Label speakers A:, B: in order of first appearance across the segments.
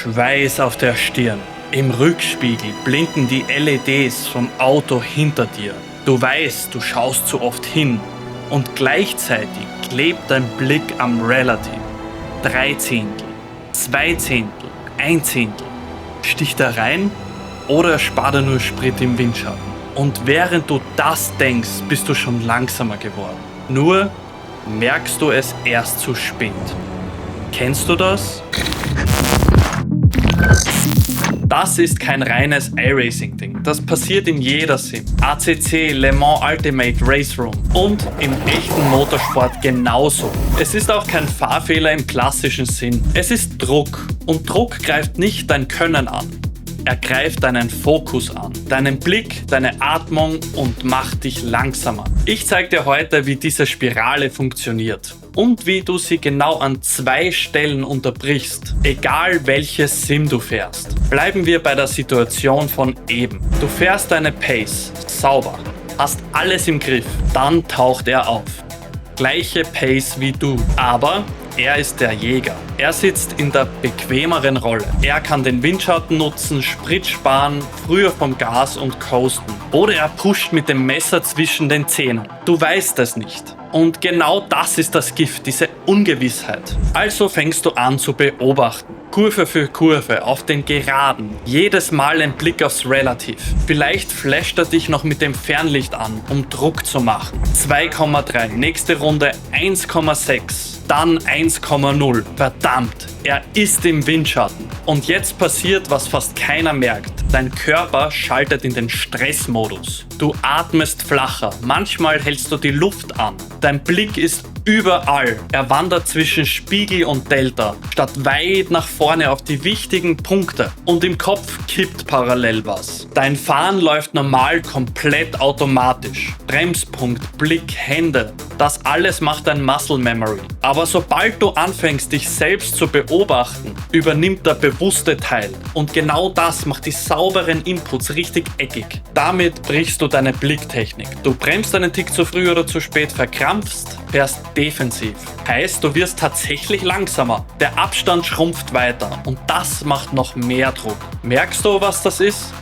A: Schweiß auf der Stirn. Im Rückspiegel blinken die LEDs vom Auto hinter dir. Du weißt, du schaust zu oft hin und gleichzeitig klebt dein Blick am Relativ. 3 Zehntel, 2 Zehntel, 1 Zehntel. Sticht er rein oder spart er nur Sprit im Windschatten? Und während du das denkst, bist du schon langsamer geworden. Nur merkst du es erst zu spät. Kennst du das? Das ist kein reines iRacing-Ding. Das passiert in jeder Sim. ACC, Le Mans Ultimate Race Room und im echten Motorsport genauso. Es ist auch kein Fahrfehler im klassischen Sinn. Es ist Druck. Und Druck greift nicht dein Können an. Er greift deinen Fokus an, deinen Blick, deine Atmung und macht dich langsamer. Ich zeige dir heute, wie diese Spirale funktioniert und wie du sie genau an 2 Stellen unterbrichst, egal welches Sim du fährst. Bleiben wir bei der Situation von eben. Du fährst deine Pace, sauber, hast alles im Griff, dann taucht er auf. Gleiche Pace wie du, aber er ist der Jäger. Er sitzt in der bequemeren Rolle. Er kann den Windschatten nutzen, Sprit sparen, früher vom Gas und coasten. Oder er pusht mit dem Messer zwischen den Zähnen. Du weißt es nicht. Und genau das ist das Gift, diese Ungewissheit. Also fängst du an zu beobachten. Kurve für Kurve, auf den Geraden. Jedes Mal ein Blick aufs Relativ. Vielleicht flasht er dich noch mit dem Fernlicht an, um Druck zu machen. 2,3, nächste Runde 1,6. Dann 1,0. Verdammt, er ist im Windschatten. Und jetzt passiert, was fast keiner merkt. Dein Körper schaltet in den Stressmodus. Du atmest flacher, manchmal hältst du die Luft an. Dein Blick ist überall. Er wandert zwischen Spiegel und Delta, statt weit nach vorne auf die wichtigen Punkte. Und im Kopf kippt parallel was. Dein Fahren läuft normal komplett automatisch. Bremspunkt, Blick, Hände. Das alles macht dein Muscle Memory. Aber sobald du anfängst, dich selbst zu beobachten, übernimmt der bewusste Teil. Und genau das macht die sauberen Inputs richtig eckig. Damit brichst du deine Blicktechnik. Du bremst einen Tick zu früh oder zu spät, verkrampfst, fährst defensiv. Heißt, du wirst tatsächlich langsamer. Der Abstand schrumpft weiter und das macht noch mehr Druck. Merkst du, was das ist?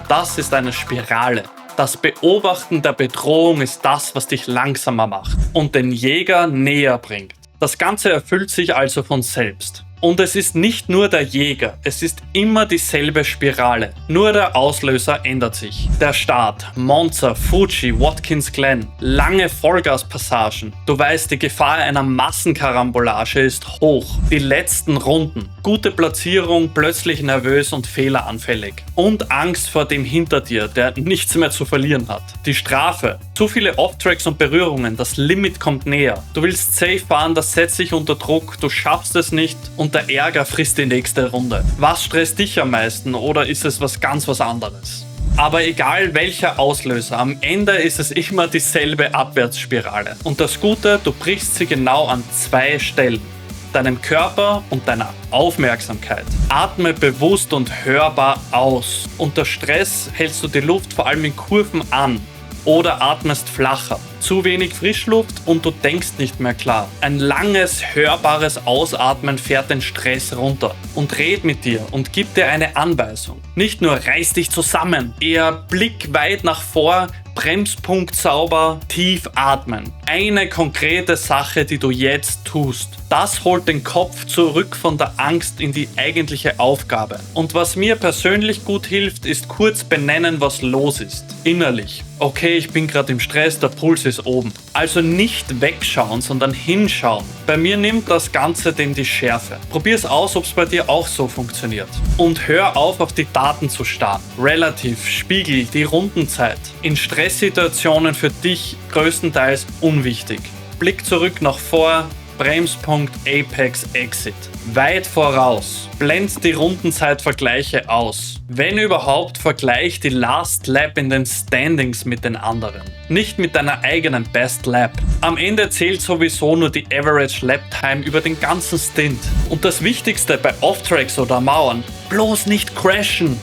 A: Das ist eine Spirale. Das Beobachten der Bedrohung ist das, was dich langsamer macht und den Jäger näher bringt. Das Ganze erfüllt sich also von selbst. Und es ist nicht nur der Jäger, es ist immer dieselbe Spirale. Nur der Auslöser ändert sich. Der Start, Monza, Fuji, Watkins Glen, lange Vollgaspassagen. Du weißt, die Gefahr einer Massenkarambolage ist hoch. Die letzten Runden, gute Platzierung, plötzlich nervös und fehleranfällig. Und Angst vor dem hinter dir, der nichts mehr zu verlieren hat. Die Strafe, zu viele Off-Tracks und Berührungen, das Limit kommt näher. Du willst safe fahren, das setzt dich unter Druck, du schaffst es nicht und der Ärger frisst die nächste Runde. Was stresst dich am meisten oder ist es was anderes? Aber egal welcher Auslöser, am Ende ist es immer dieselbe Abwärtsspirale. Und das Gute, du brichst sie genau an 2 Stellen. Deinem Körper und deiner Aufmerksamkeit. Atme bewusst und hörbar aus. Unter Stress hältst du die Luft vor allem in Kurven an oder atmest flacher. Zu wenig Frischluft und du denkst nicht mehr klar. Ein langes, hörbares Ausatmen fährt den Stress runter und red mit dir und gibt dir eine Anweisung. Nicht nur reiß dich zusammen, eher Blick weit nach vor, Bremspunkt sauber, tief atmen. Eine konkrete Sache, die du jetzt tust. Das holt den Kopf zurück von der Angst in die eigentliche Aufgabe. Und was mir persönlich gut hilft, ist kurz benennen, was los ist. Innerlich. Okay, ich bin gerade im Stress, der Puls ist oben. Also nicht wegschauen, sondern hinschauen. Bei mir nimmt das Ganze dem die Schärfe. Probier's aus, ob es bei dir auch so funktioniert. Und hör auf die Daten zu starren. Relativ, Spiegel, die Rundenzeit. In Stresssituationen für dich größtenteils unwichtig. Blick zurück nach vor. Bremspunkt, Apex, Exit. Weit voraus. Blend die Rundenzeitvergleiche aus. Wenn überhaupt, vergleich die Last Lap in den Standings mit den anderen. Nicht mit deiner eigenen Best Lap. Am Ende zählt sowieso nur die Average Lap Time über den ganzen Stint. Und das Wichtigste bei Off-Tracks oder Mauern, bloß nicht crashen.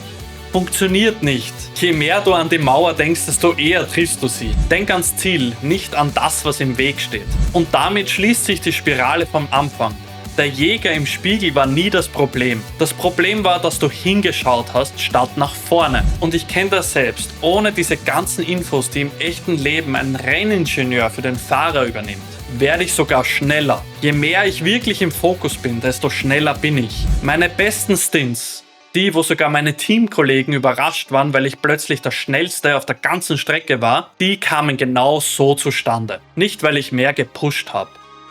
A: Funktioniert nicht. Je mehr du an die Mauer denkst, desto eher triffst du sie. Denk ans Ziel, nicht an das, was im Weg steht. Und damit schließt sich die Spirale vom Anfang. Der Jäger im Spiegel war nie das Problem. Das Problem war, dass du hingeschaut hast, statt nach vorne. Und ich kenne das selbst. Ohne diese ganzen Infos, die im echten Leben ein Renningenieur für den Fahrer übernimmt, werde ich sogar schneller. Je mehr ich wirklich im Fokus bin, desto schneller bin ich. Meine besten Stints, die, wo sogar meine Teamkollegen überrascht waren, weil ich plötzlich der Schnellste auf der ganzen Strecke war, die kamen genau so zustande. Nicht, weil ich mehr gepusht habe,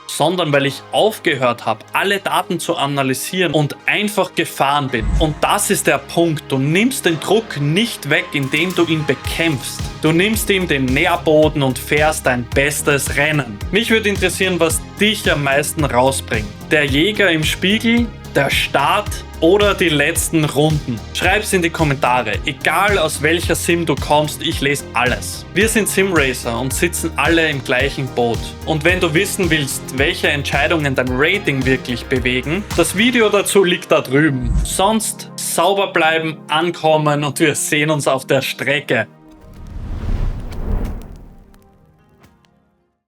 A: sondern weil ich aufgehört habe, alle Daten zu analysieren und einfach gefahren bin. Und das ist der Punkt. Du nimmst den Druck nicht weg, indem du ihn bekämpfst. Du nimmst ihm den Nährboden und fährst dein bestes Rennen. Mich würde interessieren, was dich am meisten rausbringt. Der Jäger im Spiegel, der Start oder die letzten Runden? Schreib's in die Kommentare. Egal aus welcher Sim du kommst, ich lese alles. Wir sind Simracer und sitzen alle im gleichen Boot. Und wenn du wissen willst, welche Entscheidungen dein Rating wirklich bewegen, das Video dazu liegt da drüben. Sonst sauber bleiben, ankommen und wir sehen uns auf der Strecke.